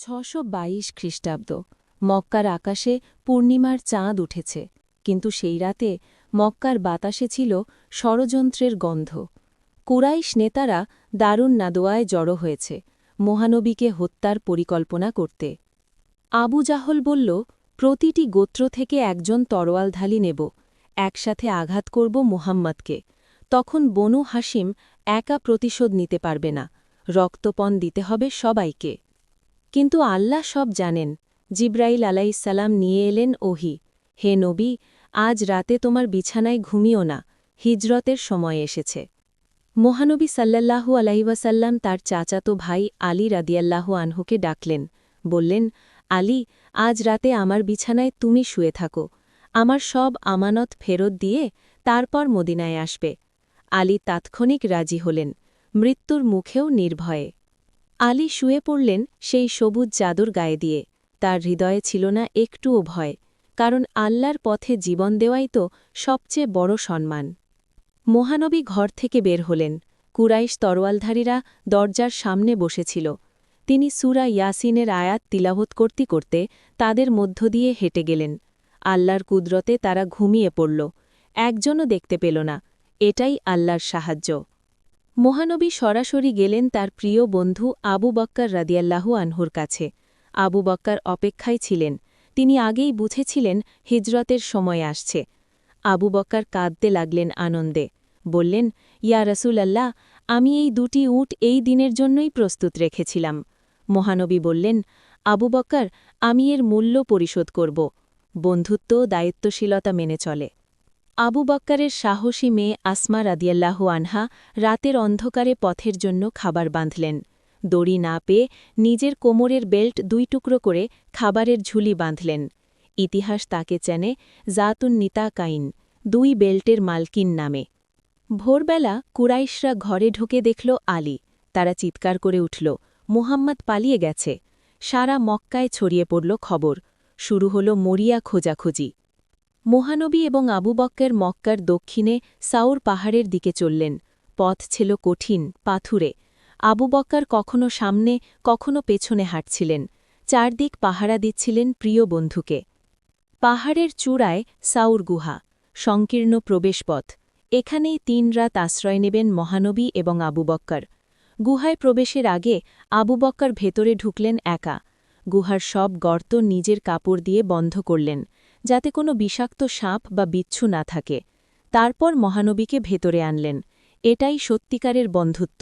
৬২২ খ্রিস্টাব্দ মক্কার আকাশে পূর্ণিমার চাঁদ উঠেছে, কিন্তু সেই রাতে মক্কার বাতাসে ছিল ষড়যন্ত্রের গন্ধ। কুরাইশ নেতারা দারুন নাদোয়ায় জড়ো হয়েছে মহানবীকে হত্যার পরিকল্পনা করতে। আবু জাহল বলল, প্রতিটি গোত্র থেকে একজন তরোয়ালধারী নেব, একসাথে আঘাত করব মুহাম্মদকে। তখন বনু হাসিম একা প্রতিশোধ নিতে পারবে না, রক্তপণ দিতে হবে সবাইকে। কিন্তু আল্লাহ সব জানেন। জিব্রাইল আলাইসাল্লাম নিয়ে এলেন ওহী, হে নবী, আজ রাতে তোমার বিছানায় ঘুমিও না, হিজরতের সময় এসেছে। মহানবী সাল্লাল্লাহু আলাইহি তার চাচাতো ভাই আলী রাদিয়াল্লাহু আনহুকে ডাকলেন, বললেন, আলী, আজ রাতে আমার বিছানায় তুমি শুয়ে থাকো, আমার সব আমানত ফেরত দিয়ে তারপর মদিনায় আসবে। আলী তাৎক্ষণিক রাজি হলেন, মৃত্যুর মুখেও নির্ভয়ে। আলী শুয়ে পড়লেন সেই সবুজ চাদর গায়ে দিয়ে। তার হৃদয়ে ছিল না একটুও ভয়, কারণ আল্লাহর পথে জীবন দেওয়াই তো সবচেয়ে বড় সম্মান। মহানবী ঘর থেকে বের হলেন। কুরাইশ তরোয়ালধারীরা দরজার সামনে বসেছিল। তিনি সূরা ইয়াসিনের আয়াত তিলাওয়াত করতে করতে তাদের মধ্য দিয়ে হেঁটে গেলেন। আল্লাহর কুদরতে তারা ঘুমিয়ে পড়ল, একজনও দেখতে পেল না। এটাই আল্লাহর সাহায্য। মহানবী সরাসরি গেলেন তার প্রিয় বন্ধু আবু বক্কর রাদিয়াল্লাহু আনহুর কাছে। আবু বক্কর অপেক্ষায় ছিলেন, তিনি আগেই বুঝেছিলেন হিজরতের সময় আসছে। আবু বক্কর কাঁদতে লাগলেন আনন্দে, বললেন, ইয়া রাসূলাল্লাহ, আমি এই দুটি উট এই দিনের জন্যই প্রস্তুত রেখেছিলাম। মহানবী বললেন, আবু বক্কর, আমি এর মূল্য পরিশোধ করব। বন্ধুত্ব দায়িত্বশীলতা মেনে চলে। আবু বক্করের সাহসী মেয়ে আসমা রাদিয়াল্লাহু আনহা রাতের অন্ধকারে পথের জন্য খাবার বাঁধলেন। দড়ি না পেয়ে নিজের কোমরের বেল্ট 2 টুকরো করে খাবারের ঝুলি বাঁধলেন। ইতিহাস তাকে চেনে জাতুন নিতা কাইন, 2 বেল্টের মালকিন নামে। ভোরবেলা কুরাইশরা ঘরে ঢুকে দেখল আলী। তারা চিৎকার করে উঠল, মুহাম্মদ পালিয়ে গেছে। সারা মক্কায় ছড়িয়ে পড়ল খবর। শুরু হল মরিয়া খোঁজাখুঁজি। মহানবী এবং আবু বক্কর মক্কার দক্ষিণে সাউর পাহাড়ের দিকে চললেন। পথ ছিল কঠিন, পাথুরে। আবু বক্কর কখনো সামনে কখনো পেছনে হাঁটছিলেন, চারদিক পাহারা দিচ্ছিলেন প্রিয় বন্ধুকে। পাহাড়ের চূড়ায় সাউর গুহা, সংকীর্ণ প্রবেশপথ। এখানেই 3 রাত আশ্রয় নেবেন মহানবী এবং আবু বক্কর। গুহায় প্রবেশের আগে আবু বক্কর ভেতরে ঢুকলেন একা। গুহার সব গর্ত নিজের কাপড় দিয়ে বন্ধ করলেন, যাতে কোনো বিষাক্ত সাপ বা বিচ্ছু না থাকে। তারপর মহানবীকে ভেতরে আনলেন। এটাই সত্যিকারের বন্ধুত্ব।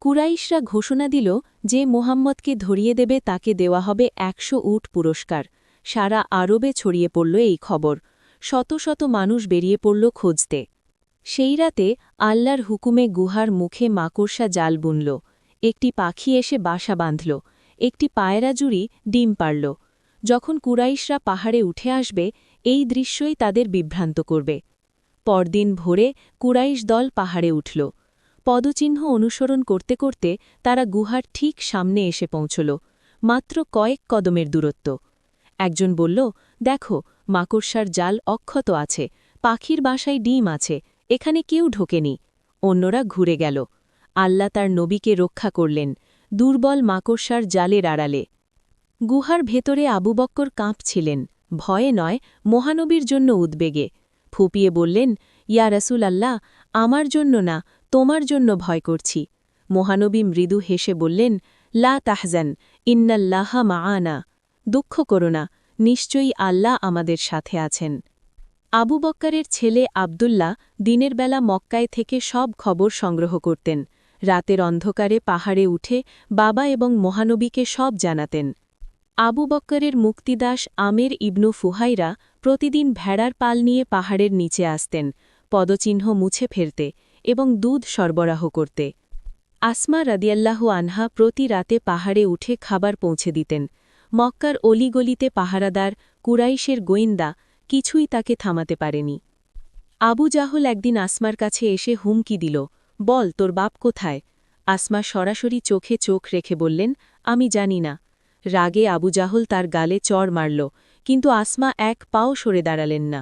কুরাইশরা ঘোষণা দিল, যে মুহাম্মদকে ধরিয়ে দেবে তাকে দেওয়া হবে 100 উট পুরস্কার। সারা আরবে ছড়িয়ে পড়ল এই খবর। শত শত মানুষ বেরিয়ে পড়ল খুঁজতে। সেই রাতে আল্লাহর হুকুমে গুহার মুখে মাকড়সা জাল বুনল। একটি পাখি এসে বাসা বাঁধল, একটি পায়রা জুড়ি ডিম পারল। যখন কুরাইশরা পাহাড়ে উঠে আসবে, এই দৃশ্যই তাদের বিভ্রান্ত করবে। পরদিন ভোরে কুরাইশ দল পাহাড়ে উঠল। পদচিহ্ন অনুসরণ করতে করতে তারা গুহার ঠিক সামনে এসে পৌঁছল, মাত্র কয়েক কদমের দূরত্ব। একজন বলল, দেখো, মাকড়সার জাল অক্ষত আছে, পাখির বাসায় ডিম আছে, এখানে কেউ ঢোকেনি। অন্যরা ঘুরে গেল। আল্লাহ তার নবীকে রক্ষা করলেন, দুর্বল মাকড়সার জালের আড়ালে। গুহার ভেতরে আবু বক্কর কাঁপছিলেন, ভয়ে নয়, মহানবীর জন্য উদ্বেগে। ফুপিয়ে বললেন, ইয়া রাসূলাল্লাহ, আমার জন্য না, তোমার জন্য ভয় করছি। মহানবী মৃদু হেসে বললেন, লা তাহজান, ইন্নাল্লাহা মাআনা। দুঃখ করো না, নিশ্চয়ই আল্লাহ আমাদের সাথে আছেন। আবু বক্করের ছেলে আবদুল্লাহ দিনের বেলা মক্কায় থেকে সব খবর সংগ্রহ করতেন। রাতের অন্ধকারে পাহাড়ে উঠে বাবা এবং মহানবীকে সব জানাতেন। আবু বক্করের মুক্তিদাস আমের ইবনু ফুহাইরা প্রতিদিন ভেড়ার পাল নিয়ে পাহাড়ের নিচে আসতেন, পদচিহ্ন মুছে ফেলতে এবং দুধ সরবরাহ করতে। আসমা রাদিয়াল্লাহু আনহা প্রতি রাতে পাহাড়ে উঠে খাবার পৌঁছে দিতেন। মক্কার অলিগলিতে পাহারাদার, কুরাইশের গোয়েন্দা কিছুই তাকে থামাতে পারেনি। আবু জাহল একদিন আসমার কাছে এসে হুমকি দিল, বল, তোর বাপ কোথায়? আসমা সরাসরি চোখে চোখ রেখে বললেন, আমি জানি না। রাগে আবু জাহল তার গালে চড় মারল, কিন্তু আসমা এক পাও সরে দাঁড়ালেন না।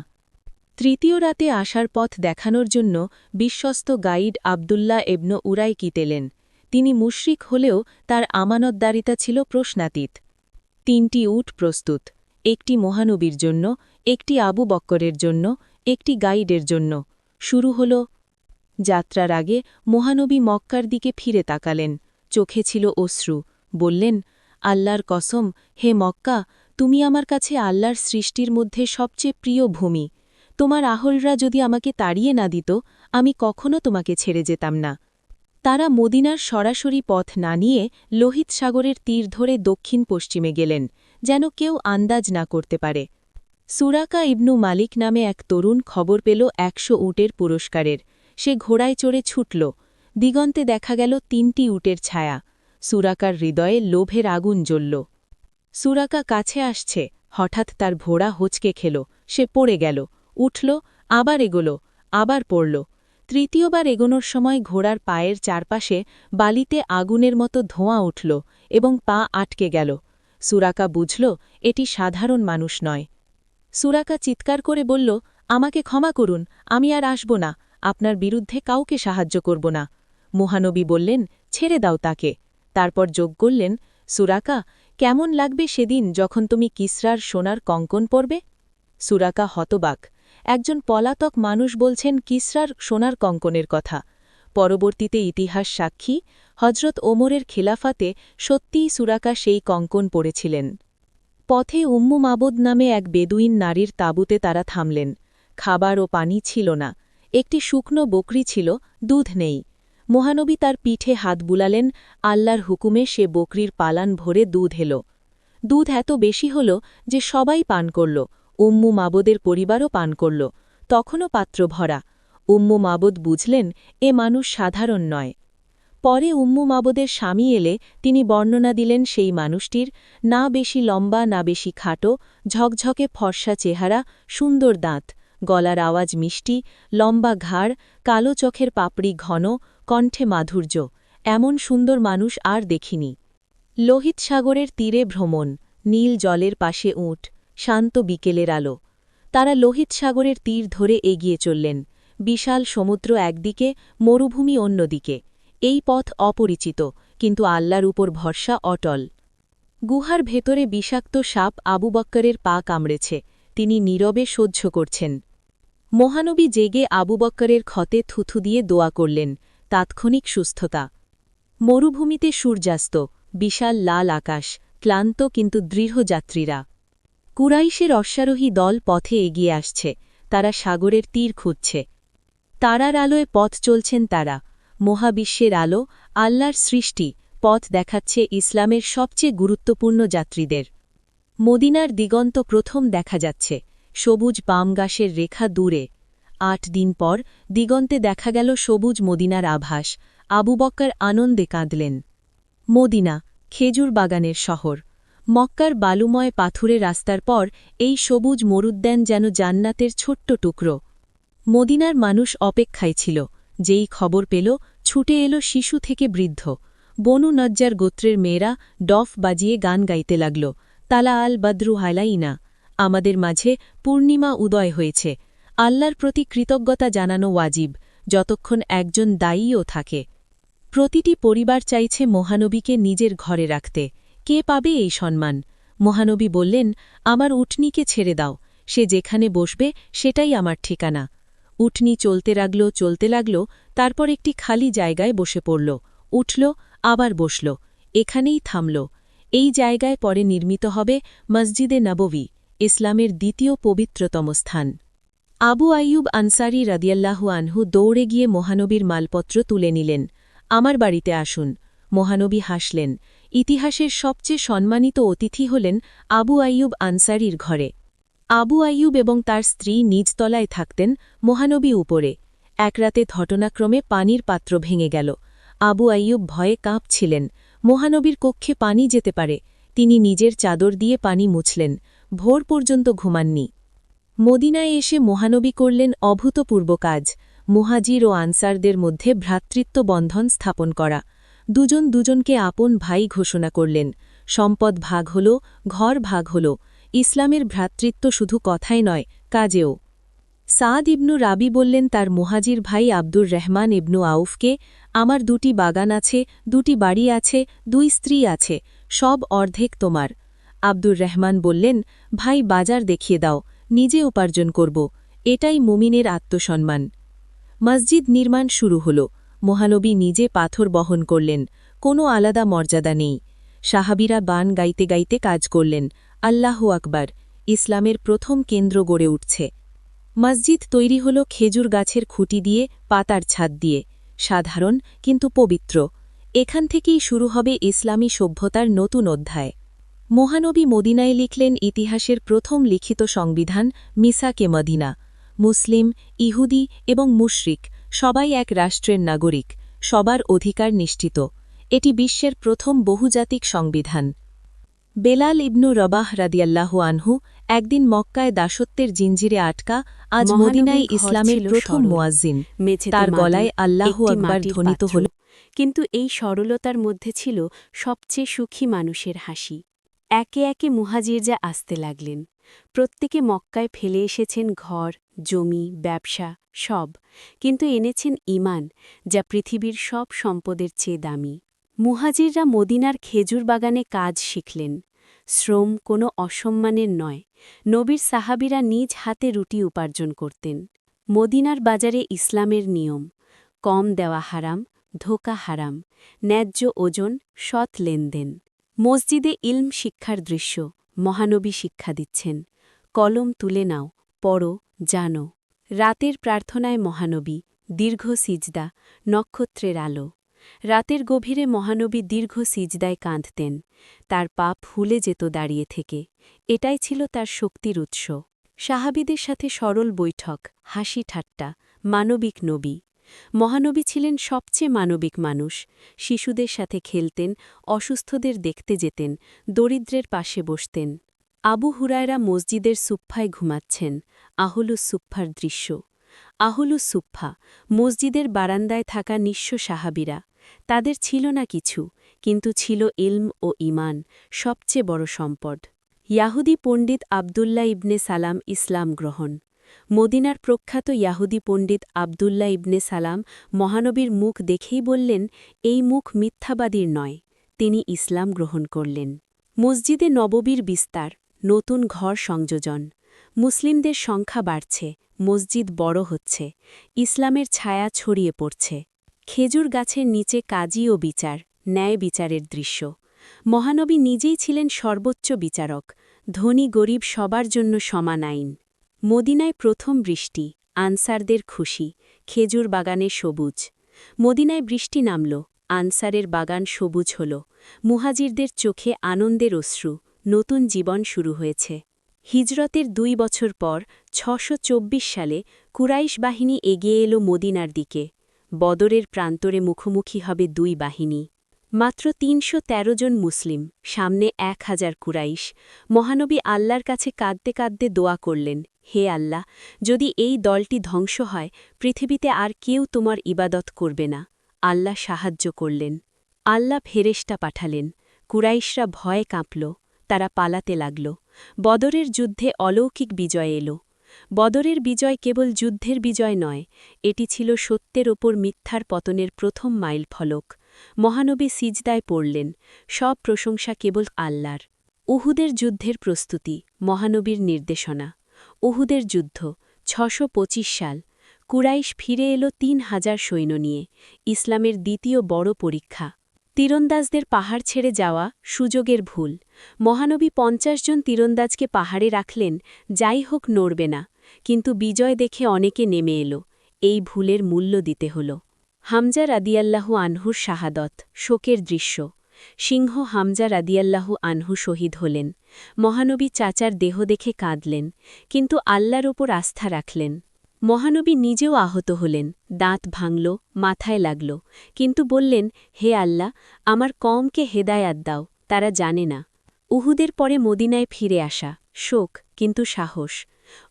তৃতীয় রাতে আসার পথ দেখানোর জন্য বিশ্বস্ত গাইড আবদুল্লাহ ইবনু উরাইকিত এলেন। তিনি মুশরিক হলেও তার আমানতদারিতা ছিল প্রশ্নাতীত। 3টি উট প্রস্তুত, একটি মহানবীর জন্য, একটি আবু বক্করের জন্য, একটি গাইডের জন্য। শুরু হল। যাত্রার আগে মহানবী মক্কার দিকে ফিরে তাকালেন, চোখে ছিল অশ্রু। বললেন, আল্লাহর কসম, হে মক্কা, তুমি আমার কাছে আল্লাহর সৃষ্টির মধ্যে সবচেয়ে প্রিয় ভূমি। তোমার আহলরা যদি আমাকে তাড়িয়ে না দিত, আমি কখনো তোমাকে ছেড়ে যেতাম না। তারা মদিনার সরাসরি পথ না নিয়ে লোহিত সাগরের তীর ধরে দক্ষিণ পশ্চিমে গেলেন, যেন কেউ আন্দাজ না করতে পারে। সুরাকা ইবনু মালিক নামে এক তরুণ খবর পেল 100 উটের পুরস্কারের। সে ঘোড়ায় চড়ে ছুটল। দিগন্তে দেখা গেল 3টি উটের ছায়া। সুরাকার হৃদয়ে লোভের আগুন জ্বলল। সুরাকা কাছে আসছে, হঠাৎ তার ঘোড়া হোঁচকে খেল। সে পড়ে গেল, উঠল, আবার এগোল, আবার পড়ল। তৃতীয়বার এগোনোর সময় ঘোড়ার পায়ের চারপাশে বালিতে আগুনের মতো ধোঁয়া উঠল এবং পা আটকে গেল। সুরাকা বুঝল এটি সাধারণ মানুষ নয়। সুরাকা চিৎকার করে বলল, আমাকে ক্ষমা করুন, আমি আর আসব না, আপনার বিরুদ্ধে কাউকে সাহায্য করব না। মহানবী বললেন, ছেড়ে দাও তাকে। তারপর যোগ করলেন, সুরাকা, কেমন লাগবে সেদিন যখন তুমি কিসরার সোনার কঙ্কন পরবে? সুরাকা হতবাক। একজন পলাতক মানুষ বলছেন কিসরার সোনার কঙ্কনের কথা। পরবর্তীতে ইতিহাস সাক্ষী, হজরত ওমরের খিলাফাতে সত্যিই সুরাকা সেই কঙ্কন পড়েছিলেন। পথে উম্মু মাবুদ নামে এক বেদুইন নারীর তাঁবুতে তারা থামলেন। খাবার ও পানি ছিল না, একটি শুকনো বকরি ছিল, দুধ নেই। মহানবী তার পিঠে হাত বুলালেন, আল্লাহর হুকুমে সে বকরির পালান ভরে দুধ এল। দুধ এত বেশি হল যে সবাই পান করল, উম্মু মাবুদের পরিবারও পান করল। তখনও পাত্র ভরা। উম্মু মাবুদ বুঝলেন এ মানুষ সাধারণ নয়। পরে উম্মু মাবুদের স্বামী এলে তিনি বর্ণনা দিলেন সেই মানুষটির, না বেশি লম্বা না বেশি খাটো, ঝকঝকে ফর্সা চেহারা, সুন্দর দাঁত, গলার আওয়াজ মিষ্টি, লম্বা ঘাড়, কালো চোখের পাপড়ি ঘন, কণ্ঠে মাধুর্য। এমন সুন্দর মানুষ আর দেখিনি। লোহিত সাগরের তীরে ভ্রমণ, নীল জলের পাশে উট, শান্ত বিকেলের আলো। তারা লোহিত সাগরের তীর ধরে এগিয়ে চললেন। বিশাল সমুদ্র একদিকে, মরুভূমি অন্যদিকে। এই পথ অপরিচিত, কিন্তু আল্লাহর উপর ভরসা অটল। গুহার ভেতরে বিষাক্ত সাপ আবু বক্করের পা কামড়েছে, তিনি নীরবে সহ্য করছেন। মহানবী জেগে আবু বক্করের ক্ষতে থুথু দিয়ে দোয়া করলেন, তাৎক্ষণিক সুস্থতা। মরুভূমিতে সূর্যাস্ত, বিশাল লাল আকাশ, ক্লান্ত কিন্তু দৃঢ় যাত্রীরা। কুরাইশের অশ্বারোহী দল পথে এগিয়ে আসছে, তারা সাগরের তীর খুঁজছে। তারার আলোয় পথ চলছেন তারা। মহাবিশ্বের আলো, আল্লাহর সৃষ্টি, পথ দেখাচ্ছে ইসলামের সবচেয়ে গুরুত্বপূর্ণ যাত্রীদের। মদিনার দিগন্ত প্রথম দেখা যাচ্ছে, সবুজ পাম গাছের রেখা দূরে। 8 দিন পর দিগন্তে দেখা গেল সবুজ মদিনার আভাস। আবু বক্কর আনন্দে কাঁদলেন। মদিনা, খেজুর বাগানের শহর। মক্কার বালুময় পাথুরে রাস্তার পর এই সবুজ মরুদ্যান যেন জান্নাতের ছোট্ট টুকরো। মদিনার মানুষ অপেক্ষায় ছিল। যেই খবর পেল, ছুটে এলো শিশু থেকে বৃদ্ধ। বনু নজ্জার গোত্রের মেয়েরা ডফ বাজিয়ে গান গাইতে লাগল, তালা আল বদরু হালাইনা, আমাদের মাঝে পূর্ণিমা উদয় হয়েছে। আল্লাহর প্রতি কৃতজ্ঞতা জানানো ওয়াজিব, যতক্ষণ একজন দায়ীও থাকে। প্রতিটি পরিবার চাইছে মহানবীকে নিজের ঘরে রাখতে। কে পাবে এই সম্মান? মহানবী বললেন, আমার উটনীকে ছেড়ে দাও, সে যেখানে বসবে সেটাই আমার ঠিকানা। উটনী চলতে লাগল, তারপর একটি খালি জায়গায় বসে পড়ল, উঠল, আবার বসল, এখানেই থামল। এই জায়গায় পরে নির্মিত হবে মসজিদে নববী, ইসলামের দ্বিতীয় পবিত্রতম স্থান। আবু আইয়ুব আনসারী রাদিয়াল্লাহু আনহু দৌড়ে গিয়ে মহানবীর মালপত্র তুলে নিলেন। আমার বাড়িতে আসুন। মহানবী হাসলেন। ইতিহাসের সবচেয়ে সম্মানিত অতিথি হলেন আবু আইয়ুব আনসারীর ঘরে। আবু আইয়ুব এবং তার স্ত্রী নিচতলায় থাকতেন, মহানবী উপরে। এক রাতে ঘটনাক্রমে পানির পাত্র ভেঙে গেল। আবু আইয়ুব ভয়ে কাঁপছিলেন। মহানবীর কক্ষে পানি যেতে পারে, তিনি নিজের চাদর দিয়ে পানি মুছলেন। ভোর পর্যন্ত ঘুমাননি। মদিনায় এসে মহানবী করলেন অভূতপূর্ব কাজ, মুহাজির ও আনসারদের মধ্যে ভ্রাতৃত্ব বন্ধন স্থাপন করা। দুজন দুজনকে আপন ভাই ঘোষণা করলেন। সম্পদ ভাগ হল, ঘর ভাগ হল। ইসলামের ভ্রাতৃত্ব শুধু কথায় নয়, কাজেও। সাদ ইবনু রাবি বললেন তার মুহাজির ভাই আব্দুর রহমান ইবনু আউফকে, আমার 2টি বাগান আছে, 2টি বাড়ি আছে, 2 স্ত্রী আছে, সব অর্ধেক তোমার। আব্দুর রহমান বললেন, ভাই বাজার দেখিয়ে দাও, নিজে উপার্জন করব, এটাই মুমিনের আত্মসম্মান। মসজিদ নির্মাণ শুরু হল। মহানবী নিজে পাথর বহন করলেন, কোনো আলাদা মর্যাদা নেই। সাহাবীরা গান গাইতে গাইতে কাজ করলেন, আল্লাহু আকবার, ইসলামের প্রথম কেন্দ্র গড়ে উঠছে। মসজিদ তৈরি হল খেজুর গাছের খুঁটি দিয়ে, পাতার ছাদ দিয়ে, সাধারণ কিন্তু পবিত্র। এখান থেকেই শুরু হবে ইসলামী সভ্যতার নতুন অধ্যায়। মহানবী মদিনায় লিখলেন ইতিহাসের প্রথম লিখিত সংবিধান, মিসাকে মদিনা। মুসলিম, ইহুদি এবং মুশরিক সবাই এক রাষ্ট্রের নাগরিক, সবার অধিকার নিশ্চিত। এটি বিশ্বের প্রথম বহুজাতিক সংবিধান। বেলাল ইবনু রবাহ রাদিয়াল্লাহু আনহু একদিন মক্কায় দাসত্বের জিঞ্জিরে আটকা, আজ মদিনায় ইসলামের প্রথম মুয়াজ্জিন। তার গলায় আল্লাহু আকবার ধ্বনিত হল। কিন্তু এই সরলতার মধ্যে ছিল সবচেয়ে সুখী মানুষের হাসি। একে একে মুহাজিররা আসতে লাগলেন। প্রত্যেকে মক্কায় ফেলে এসেছেন ঘর, জমি, ব্যবসা, সব, কিন্তু এনেছেন ঈমান, যা পৃথিবীর সব সম্পদের চেয়ে দামি। মুহাজিররা মদিনার খেজুর বাগানে কাজ শিখলেন। শ্রম কোনো অসম্মানের নয়। নবীর সাহাবীরা নিজ হাতে রুটি উপার্জন করতেন। মদিনার বাজারে ইসলামের নিয়ম, কম দেওয়া হারাম, ধোকা হারাম, ন্যায্য ওজন, সৎ লেনদেন। মসজিদে ইলম শিক্ষার দৃশ্য, মহানবী শিক্ষা দিচ্ছেন, কলম তুলে নাও, পড়ো, জানো। রাতের প্রার্থনায় মহানবী, দীর্ঘ সিজদা, নক্ষত্রের আলো। রাতের গভীরে মহানবী দীর্ঘ সিজদায় কাঁদতেন, তার পা ফুলে যেত দাঁড়িয়ে থেকে। এটাই ছিল তার শক্তির উৎস। সাহাবীদের সাথে সরল বৈঠক, হাসি ঠাট্টা, মানবিক নবী। মহানবী ছিলেন সবচেয়ে মানবিক মানুষ। শিশুদের সাথে খেলতেন, অসুস্থদের দেখতে যেতেন, দরিদ্রের পাশে বসতেন। আবু হুরায়রা মসজিদের সুফফায় ঘুমাচ্ছেন, আহলুস সুফফার দৃশ্য। আহলুস সুফফা, মসজিদের বারান্দায় থাকা নিঃস্ব সাহাবীরা। তাদের ছিল না কিছু, কিন্তু ছিল ইলম ও ঈমান, সবচেয়ে বড় সম্পদ। ইয়াহুদি পণ্ডিত আবদুল্লাহ ইবনে সালাম ইসলাম গ্রহণ। মদিনার প্রখ্যাত ইয়াহুদি পণ্ডিত আবদুল্লাহ ইবনে সালাম মহানবীর মুখ দেখেই বললেন, এই মুখ মিথ্যাবাদীর নয়। তিনি ইসলাম গ্রহণ করলেন। মসজিদে নববীর বিস্তার, নতুন ঘর সংযোজন। মুসলিমদের সংখ্যা বাড়ছে, মসজিদ বড় হচ্ছে, ইসলামের ছায়া ছড়িয়ে পড়ছে। খেজুর গাছের নিচে কাজী ও বিচার, ন্যায় বিচারের দৃশ্য। মহানবী নিজেই ছিলেন সর্বোচ্চ বিচারক, ধনী গরিব সবার জন্য সমান আইন। মদিনায় প্রথম বৃষ্টি, আনসারদের খুশি, খেজুর বাগানে সবুজ। মদিনায় বৃষ্টি নামল, আনসারের বাগান সবুজ হল, মুহাজিরদের চোখে আনন্দের অশ্রু, নতুন জীবন শুরু হয়েছে। হিজরতের 2 বছর পর 624 সালে কুরাইশ বাহিনী এগিয়ে এল মদিনার দিকে। বদরের প্রান্তরে মুখোমুখি হবে 2 বাহিনী। মাত্র 313 জন মুসলিম, সামনে 1000 কুরাইশ। মহানবী আল্লাহর কাছে কাঁদতে কাঁদতে দোয়া করলেন, হে আল্লাহ, যদি এই দলটি ধ্বংস হয়, পৃথিবীতে আর কেউ তোমার ইবাদত করবে না। আল্লাহ সাহায্য করলেন। আল্লাহ ফেরেশতা পাঠালেন। কুরাইশরা ভয়ে কাঁপল, তারা পালাতে লাগল। বদরের যুদ্ধে অলৌকিক বিজয় এল। বদরের বিজয় কেবল যুদ্ধের বিজয় নয়, এটি ছিল সত্যের ওপর মিথ্যার পতনের প্রথম মাইল ফলক। মহানবী সিজদায় পড়লেন, সব প্রশংসা কেবল আল্লাহর। উহুদের যুদ্ধের প্রস্তুতি, মহানবীর নির্দেশনা। উহুদের যুদ্ধ, 625 সাল। কুরাইশ ফিরে এল 3000 সৈন্য নিয়ে, ইসলামের দ্বিতীয় বড় পরীক্ষা। তীরন্দাজদের পাহাড় ছেড়ে যাওয়া, সুযোগের ভুল। মহানবী 50 জন তীরন্দাজকে পাহাড়ে রাখলেন, যাই হোক নড়বে না, কিন্তু বিজয় দেখে অনেকে নেমে এল। এই ভুলের মূল্য দিতে হল। হামজা রাদিয়াল্লাহু আনহুর শাহাদত, শোকের দৃশ্য। সিংহ হামজা রাদিয়াল্লাহু আনহু শহীদ হলেন। মহানবী চাচার দেহ দেখে কাঁদলেন, কিন্তু আল্লাহর ওপর আস্থা রাখলেন। মহানবী নিজেও আহত হলেন, দাঁত ভাঙল, মাথায় লাগল, কিন্তু বললেন, হে আল্লাহ, আমার কওমকে হেদায়াত দাও, তারা জানে না। উহুদের পরে মদিনায় ফিরে আসা, শোক কিন্তু সাহস।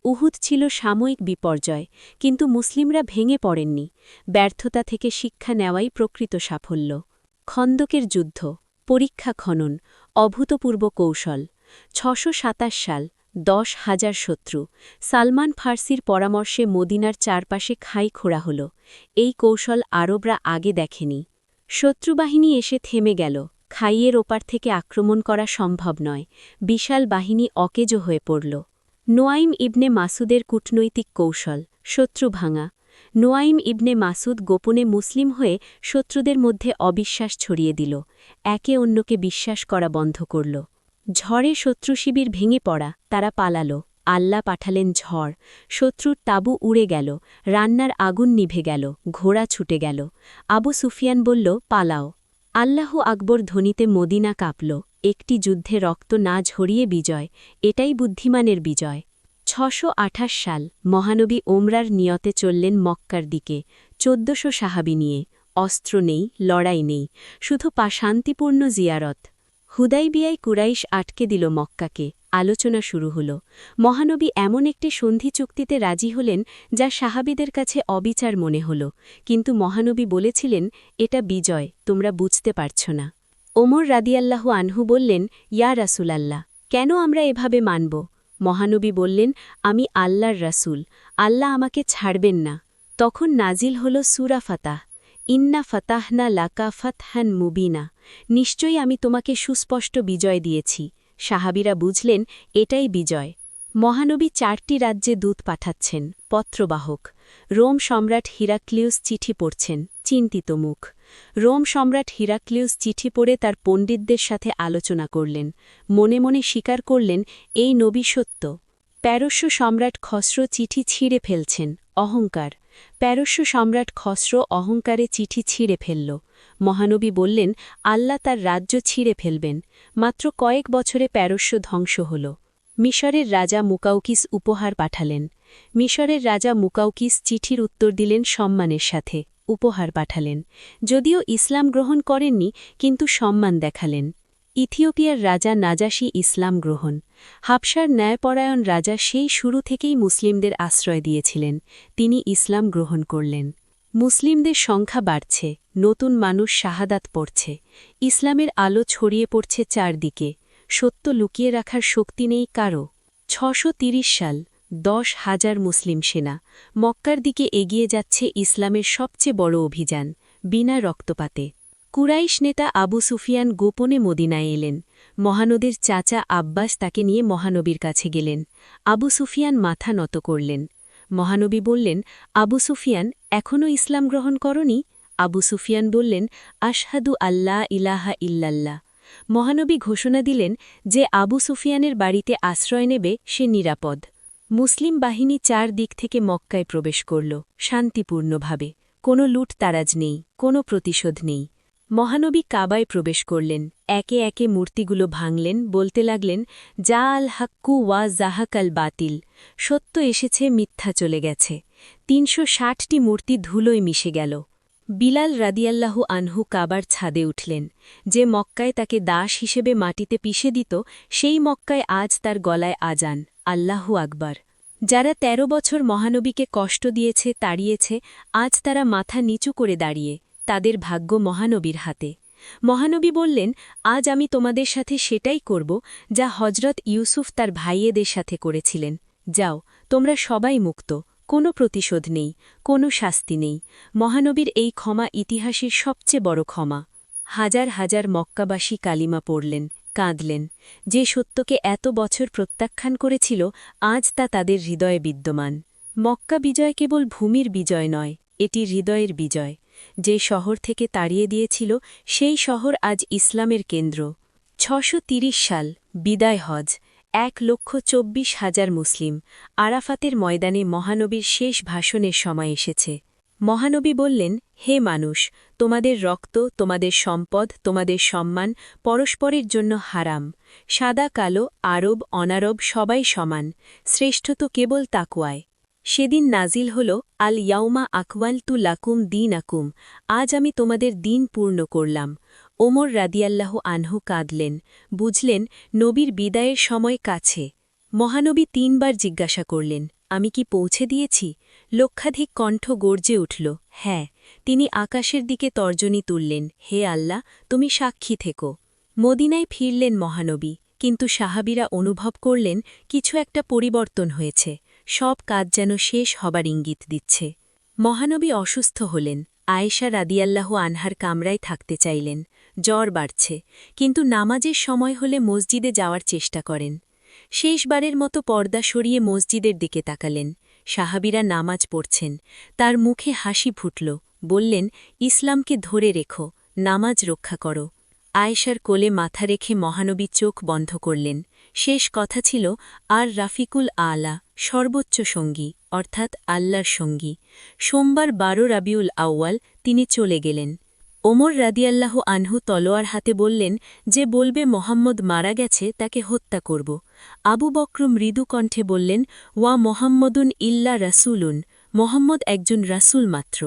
উহুদ ছিল সাময়িক বিপর্যয়, কিন্তু মুসলিমরা ভেঙে পড়েননি। ব্যর্থতা থেকে শিক্ষা নেওয়াই প্রকৃত সাফল্য। খন্দকের যুদ্ধ, পরীক্ষা খনন, অভূতপূর্ব কৌশল। 627 সাল, 10,000 শত্রু। সালমান ফার্সির পরামর্শে মদিনার চারপাশে খাই খোঁড়া হল। এই কৌশল আরবরা আগে দেখেনি। শত্রুবাহিনী এসে থেমে গেল। খাইয়ের ওপার থেকে আক্রমণ করা সম্ভব নয়। বিশাল বাহিনী অকেজো হয়ে পড়ল। নোয়াইম ইবনে মাসুদের কূটনৈতিক কৌশল, শত্রু ভাঙা। নোয়াইম ইবনে মাসুদ গোপনে মুসলিম হয়ে শত্রুদের মধ্যে অবিশ্বাস ছড়িয়ে দিল। একে অন্যকে বিশ্বাস করা বন্ধ করল। ঝড়ে শত্রু শিবির ভেঙে পড়া, তারা পালাল। আল্লাহ পাঠালেন ঝড়। শত্রুর তাঁবু উড়ে গেল, রান্নার আগুন নিভে গেল, ঘোড়া ছুটে গেল। আবু সুফিয়ান বলল, পালাও। আল্লাহু আকবর ধ্বনিতে মদিনা কাঁপল। একটি যুদ্ধে রক্ত না ঝরিয়ে বিজয়, এটাই বুদ্ধিমানের বিজয়। 628 সাল মহানবী ওমরার নিয়তে চললেন মক্কার দিকে, 1400 সাহাবী নিয়ে। অস্ত্র নেই, লড়াই নেই, শুধু শান্তিপূর্ণ জিয়ারত। হুদাইবিয়ায় কুরাইশ আটকে দিল মক্কাকে। আলোচনা শুরু হল। মহানবী এমন একটি সন্ধি চুক্তিতে রাজি হলেন যা সাহাবীদের কাছে অবিচার মনে হল। কিন্তু মহানবী বলেছিলেন, এটা বিজয়, তোমরা বুঝতে পারছ না। ওমর রাদিয়াল্লাহু আনহু বললেন, ইয়া রাসূলাল্লাহ, কেন আমরা এভাবে মানব? মহানবী বললেন, আমি আল্লাহর রাসূল, আল্লাহ আমাকে ছাড়বেন না। তখন নাজিল হল সূরা ফাতাহ, ইন্না ফাতাহনা লাকা ফাতহান মুবিনা, নিশ্চয়ই আমি তোমাকে সুস্পষ্ট বিজয় দিয়েছি। সাহাবীরা বুঝলেন, এটাই বিজয়। মহানবী 4টি রাজ্যে দূত পাঠাচ্ছেন, পত্রবাহক। রোম সম্রাট হিরাক্লিউস চিঠি পড়ছেন, চিন্তিত মুখ। রোম সম্রাট হিরাক্লিউস চিঠি পড়ে তার পণ্ডিতদের সাথে আলোচনা করলেন। মনে মনে স্বীকার করলেন, এই নবী সত্য। প্যারস্য সম্রাট খসরো চিঠি ছিঁড়ে ফেলছেন, অহংকার। প্যারস্য সম্রাট খসরো অহংকারে চিঠি ছিঁড়ে ফেলল। মহানবী বললেন, আল্লাহ তার রাজ্য ছিঁড়ে ফেলবেন। মাত্র কয়েক বছরে প্যারস্য ধ্বংস হল। মিশরের রাজা মুকাউকিস উপহার পাঠালেন। মিশরের রাজা মুকাউকিস চিঠির উত্তর দিলেন সম্মানের সাথে, উপহার পাঠালেন। যদিও ইসলাম গ্রহণ করেননি, কিন্তু সম্মান দেখালেন। ইথিওপিয়ার রাজা নাজাশী ইসলাম গ্রহণ। হাবশার ন্যায়পরায়ণ রাজা সেই শুরু থেকেই মুসলিমদের আশ্রয় দিয়েছিলেন। তিনি ইসলাম গ্রহণ করলেন। মুসলিমদের সংখ্যা বাড়ছে, নতুন মানুষ শাহাদাত পড়ছে। ইসলামের আলো ছড়িয়ে পড়ছে চারদিকে। সত্য লুকিয়ে রাখার শক্তি নেই কারও। 630 সাল 10,000 মুসলিম সেনা মক্কার দিকে এগিয়ে যাচ্ছে ইসলামের সবচেয়ে বড় অভিযান, বিনা রক্তপাতে। কুরাইশ নেতা আবু সুফিয়ান গোপনে মদিনায় এলেন। মহানবীর চাচা আব্বাস তাকে নিয়ে মহানবীর কাছে গেলেন। আবু সুফিয়ান মাথা নত করলেন। মহানবী বললেন, আবু সুফিয়ান, এখনও ইসলাম গ্রহণ করনি? আবু সুফিয়ান বললেন, আশহাদু আল্লাহ ইলাহা ইল্লাল্লাহ। মহানবী ঘোষণা দিলেন, যে আবু সুফিয়ানের বাড়িতে আশ্রয় নেবে সে নিরাপদ। মুসলিম বাহিনী 4 দিক থেকে মক্কায় প্রবেশ করল, শান্তিপূর্ণভাবে। কোনো লুটতারাজ নেই, কোনো প্রতিশোধ নেই। মহানবী কাবায় প্রবেশ করলেন। একে একে মূর্তিগুলো ভাঙলেন, বলতে লাগলেন, যা আল হাক্কু ওয়া জাহাকাল বাতিল, সত্য এসেছে, মিথ্যা চলে গেছে। 360টি মূর্তি ধুলোয় মিশে গেল। বিলাল রাদিয়াল্লাহু আনহু কাবার ছাদে উঠলেন। যে মক্কায় তাকে দাস হিসেবে মাটিতে পিষে দিত, সেই মক্কায় আজ তার গলায় আজান, আল্লাহু আকবার। যারা 13 বছর মহানবীকে কষ্ট দিয়েছে, তাড়িয়েছে, আজ তারা মাথা নিচু করে দাঁড়িয়ে। তাদের ভাগ্য মহানবীর হাতে। মহানবী বললেন, আজ আমি তোমাদের সাথে সেটাই করব যা হজরত ইউসুফ তার ভাইয়েদের সাথে করেছিলেন। যাও, তোমরা সবাই মুক্ত, কোনো প্রতিশোধ নেই, কোনো শাস্তি নেই। মহানবীর এই ক্ষমা ইতিহাসের সবচেয়ে বড় ক্ষমা। হাজার হাজার মক্কাবাসী কালিমা পড়লেন, কাঁদলেন। যে সত্যকে এত বছর প্রত্যাখ্যান করেছিল, আজ তা তাদের হৃদয়ে বিদ্যমান। মক্কা বিজয় কেবল ভূমির বিজয় নয়, এটি হৃদয়ের বিজয়। যে শহর থেকে তাড়িয়ে দিয়েছিল, সেই শহর আজ ইসলামের কেন্দ্র। 630 সাল বিদায় হজ, 1,24,000 মুসলিম। আরাফাতের ময়দানে মহানবীর শেষ ভাষণের সময় এসেছে। মহানবী বললেন, হে মানুষ, তোমাদের রক্ত, তোমাদের সম্পদ, তোমাদের সম্মান পরস্পরের জন্য হারাম। সাদা কালো, আরব অনারব সবাই সমান। শ্রেষ্ঠ তো কেবল তাকওয়ায়। সেদিন নাজিল হল, আল ইয়াউমা আকওয়ালতু লাকুম দিন আকুম, আজ আমি তোমাদের দিন পূর্ণ করলাম। ওমর রাদিয়াল্লাহু আনহু কাঁদলেন, বুঝলেন নবীর বিদায়ের সময় কাছে। মহানবী 3 বার জিজ্ঞাসা করলেন, আমি কি পৌঁছে দিয়েছি? লক্ষাধিক কণ্ঠ গর্জে উঠল, হ্যাঁ। তিনি আকাশের দিকে তর্জনী তুললেন, হে আল্লাহ, তুমি সাক্ষী থেকো। মদিনায় ফিরলেন মহানবী, কিন্তু সাহাবীরা অনুভব করলেন কিছু একটা পরিবর্তন হয়েছে, সব কাজ যেন শেষ হবার ইঙ্গিত দিচ্ছে। মহানবী অসুস্থ হলেন, আয়েশা রাদিয়াল্লাহু আনহার কামরায় থাকতে চাইলেন। জ্বর বাড়ছে, কিন্তু নামাজের সময় হলে মসজিদে যাওয়ার চেষ্টা করেন। শেষবারের মতো পর্দা সরিয়ে মসজিদের দিকে তাকালেন। সাহাবীরা নামাজ পড়ছেন, তার মুখে হাসি ফুটল। বললেন, ইসলামকে ধরে রেখো, নামাজ রক্ষা করো। আয়েশার কোলে মাথা রেখে মহানবী চোখ বন্ধ করলেন। শেষ কথা ছিল, আর রাফিকুল আলা, সর্বোচ্চ সঙ্গী, অর্থাৎ আল্লাহর সঙ্গী। সোমবার ১২ রাবিউল আউয়াল তিনি চলে গেলেন। ওমর রাদিয়াল্লাহু আনহু তলোয়ার হাতে বললেন, যে বলবে মোহাম্মদ মারা গেছে তাকে হত্যা করব। আবু বক্র মৃদু কণ্ঠে বললেন, ওয়া মোহাম্মদুন ইল্লা রাসূলুন, মোহাম্মদ একজন রাসূল মাত্র।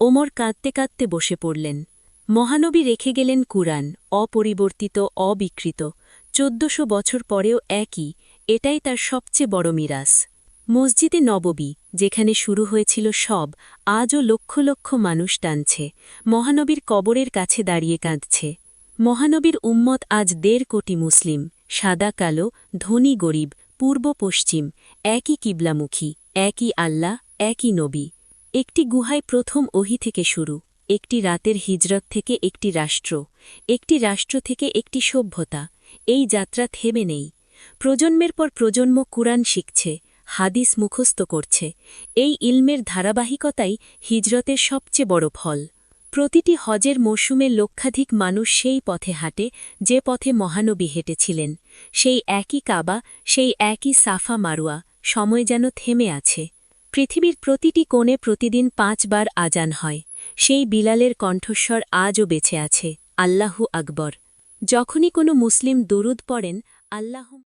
ওমর কাঁদতে কাঁদতে বসে পড়লেন। মহানবী রেখে গেলেন কুরআন, অপরিবর্তিত, অবিকৃত। ১৪০০ বছর পরেও একই, এটাই তার সবচেয়ে বড় মিরাস। মসজিদে নববী, যেখানে শুরু হয়েছিল সব, আজও লক্ষ লক্ষ মানুষ টানছে। মহানবীর কবরের কাছে দাঁড়িয়ে কাঁদছে। মহানবীর উম্মত আজ ১.৫ কোটি মুসলিম, সাদা কালো, ধনী গরিব, পূর্ব পশ্চিম, একই কিবলামুখী, একই আল্লাহ, একই নবী। একটি গুহায় প্রথম ওহী থেকে শুরু, একটি রাতের হিজরত থেকে একটি রাষ্ট্র, একটি রাষ্ট্র থেকে একটি সভ্যতা। এই যাত্রা থেমে নেই। প্রজন্মের পর প্রজন্ম কুরআন শিখছে, হাদিস মুখস্থ করছে। এই ইলমের ধারাবাহিকতাই হিজরতের সবচেয়ে বড় ফল। প্রতিটি হজের মৌসুমে লক্ষাধিক মানুষ সেই পথে হাঁটে যে পথে মহানবী হেঁটেছিলেন। সেই একই কাবা, সেই একই সাফা মারুয়া, সময় যেন থেমে আছে। পৃথিবীর প্রতিটি কোণে প্রতিদিন ৫ বার আজান হয়। সেই বিলালের কণ্ঠস্বর আজও বেঁচে আছে, আল্লাহু আকবর। যখনই কোনো মুসলিম দুরুদ পড়েন, আল্লাহ